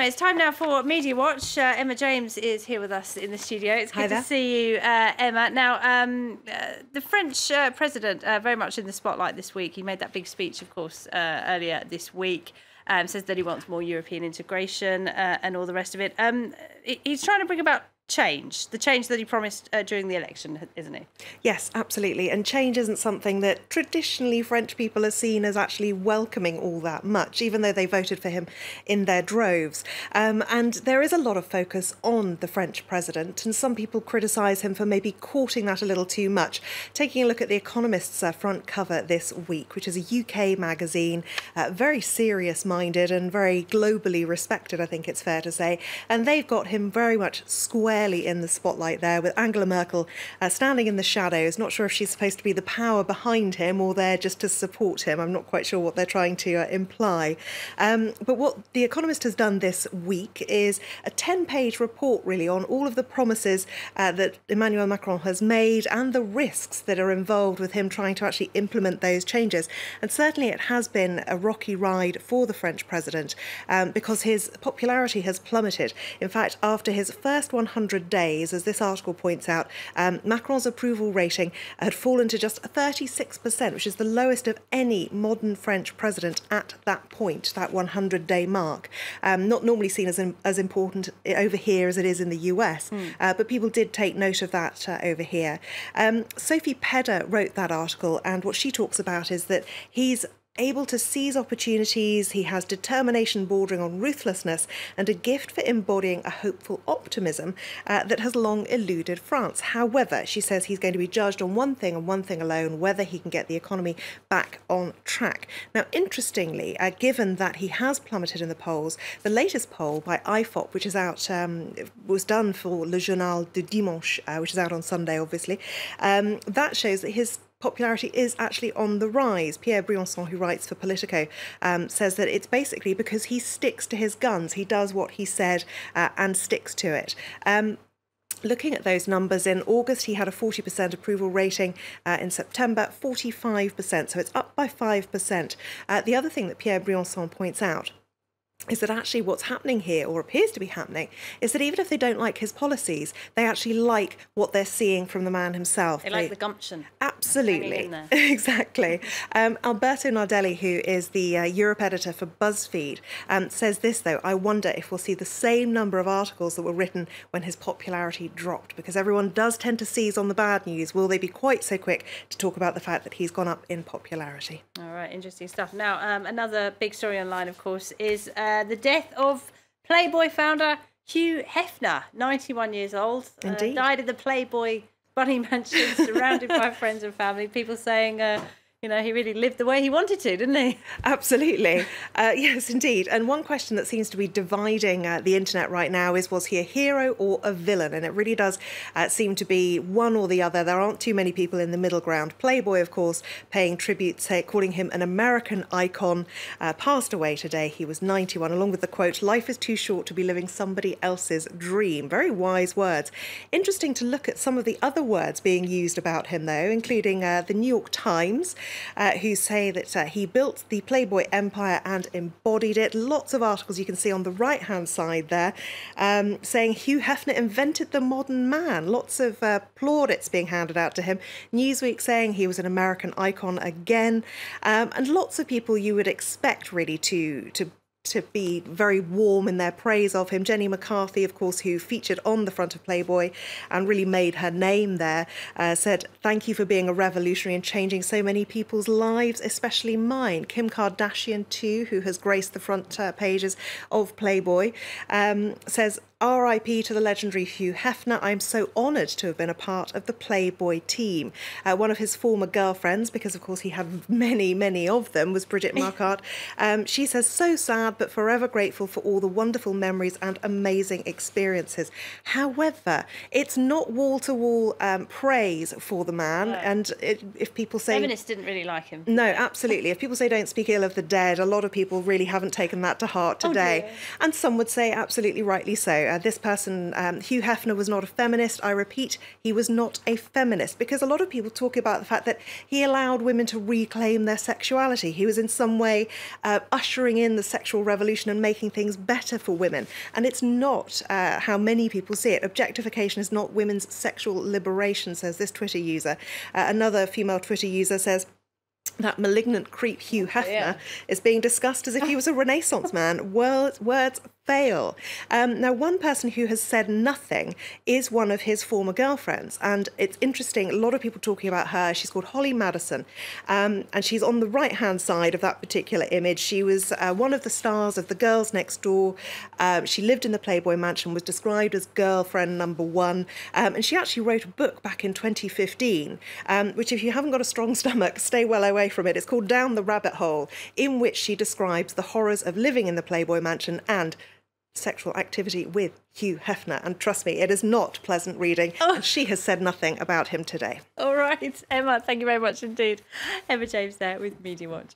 Anyway, it's time now for Media Watch. Emma James is here with us in the studio. It's good to see you, Emma. Now, the French president, very much in the spotlight this week. He made that big speech, of course, earlier this week. Says that he wants more European integration and all the rest of it. He's trying to bring about change, the change that he promised during the election, isn't he? Yes, absolutely. And change isn't something that traditionally French people are seen as actually welcoming all that much, even though they voted for him in their droves. And there is a lot of focus on the French president, and some people criticise him for maybe courting that a little too much. Taking a look at The Economist's front cover this week, which is a UK magazine, very serious-minded and very globally respected, I think it's fair to say. And they've got him very much squarely in the spotlight there, with Angela Merkel standing in the shadows. Not sure if she's supposed to be the power behind him or there just to support him. I'm not quite sure what they're trying to imply. But what The Economist has done this week is a 10-page report, really, on all of the promises that Emmanuel Macron has made and the risks that are involved with him trying to actually implement those changes. And certainly it has been a rocky ride for the French president because his popularity has plummeted. In fact, after his first 100 days, as this article points out, Macron's approval rating had fallen to just 36%, which is the lowest of any modern French president at that point, that 100-day mark. Not normally seen as important over here as it is in the US, but people did take note of that over here. Sophie Pedder wrote that article, and what she talks about is that he's able to seize opportunities, he has determination bordering on ruthlessness, and a gift for embodying a hopeful optimism that has long eluded France. However, she says he's going to be judged on one thing and one thing alone, whether he can get the economy back on track. Now, interestingly, given that he has plummeted in the polls, the latest poll by IFOP, which is out, was done for Le Journal du Dimanche, which is out on Sunday, obviously, that shows that his popularity is actually on the rise. Pierre Briançon, who writes for Politico, says that it's basically because he sticks to his guns. He does what he said and sticks to it. Looking at those numbers, in August he had a 40% approval rating, in September 45%, so it's up by 5%. The other thing that Pierre Briançon points out is that actually what's happening here, or appears to be happening, is that even if they don't like his policies, they actually like what they're seeing from the man himself. They like the gumption. Absolutely. Exactly. Alberto Nardelli, who is the Europe editor for BuzzFeed, says this, though: I wonder if we'll see the same number of articles that were written when his popularity dropped, because everyone does tend to seize on the bad news. Will they be quite so quick to talk about the fact that he's gone up in popularity? All right, interesting stuff. Now, another big story online, of course, is the death of Playboy founder Hugh Hefner, 91 years old. Indeed. Died in the Playboy bunny mansion, surrounded by friends and family. People saying, you know, he really lived the way he wanted to, didn't he? Absolutely. Yes, indeed. And one question that seems to be dividing the internet right now is, was he a hero or a villain? And it really does seem to be one or the other. There aren't too many people in the middle ground. Playboy, of course, paying tribute, calling him an American icon, passed away today. He was 91, along with the quote, "Life is too short to be living somebody else's dream." Very wise words. Interesting to look at some of the other words being used about him, though, including the New York Times, who say that he built the Playboy empire and embodied it. Lots of articles you can see on the right-hand side there saying Hugh Hefner invented the modern man. Lots of plaudits being handed out to him. Newsweek saying he was an American icon again. And lots of people you would expect really to be very warm in their praise of him. Jenny McCarthy, of course, who featured on the front of Playboy and really made her name there, said, "Thank you for being a revolutionary and changing so many people's lives, especially mine." Kim Kardashian, too, who has graced the front pages of Playboy, says, "R.I.P. to the legendary Hugh Hefner. I'm so honoured to have been a part of the Playboy team." One of his former girlfriends, because of course he had many, many of them, was Bridget Marquardt. She says, "So sad, but forever grateful for all the wonderful memories and amazing experiences." However, it's not wall-to-wall praise for the man. No. And if people say... Feminists didn't really like him. No, absolutely. If people say don't speak ill of the dead, a lot of people really haven't taken that to heart today. Oh, dear. And some would say absolutely rightly so. this person, Hugh Hefner, was not a feminist. I repeat, he was not a feminist, because a lot of people talk about the fact that he allowed women to reclaim their sexuality. He was in some way ushering in the sexual revolution and making things better for women. And it's not how many people see it. Objectification is not women's sexual liberation, says this Twitter user. Another female Twitter user says, that malignant creep Hugh Hefner is being discussed as if he was a Renaissance man. Words fail. Now, one person who has said nothing is one of his former girlfriends. And it's interesting, a lot of people talking about her. She's called Holly Madison. And she's on the right-hand side of that particular image. She was one of the stars of The Girls Next Door. She lived in the Playboy mansion, was described as girlfriend number one. And she actually wrote a book back in 2015, which, if you haven't got a strong stomach, stay well away from it. It's called Down the Rabbit Hole, in which she describes the horrors of living in the Playboy mansion and sexual activity with Hugh Hefner. And trust me, it is not pleasant reading. And she has said nothing about him today. All right, Emma, thank you very much indeed. Emma James there with MediaWatch.